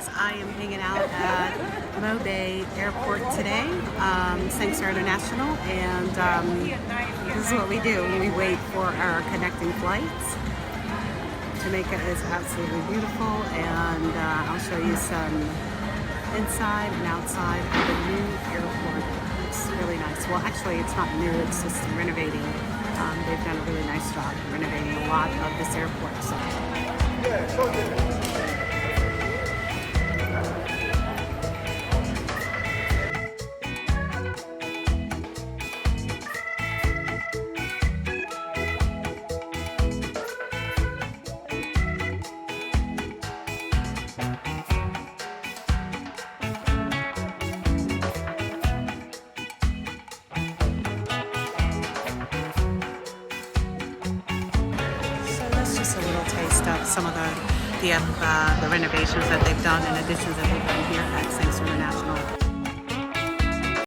guys, I am hanging out at Bay Airport today, Sangster International, and this is what we do when we wait for our connecting flights. Jamaica is absolutely beautiful, and I'll show you some inside and outside of the new airport. It's really nice. Well, actually, it's not new, it's just renovating. They've done a really nice job renovating a lot of this airport. So. Just a little taste of some of the renovations that they've done, in addition that they've done here at Sangster International.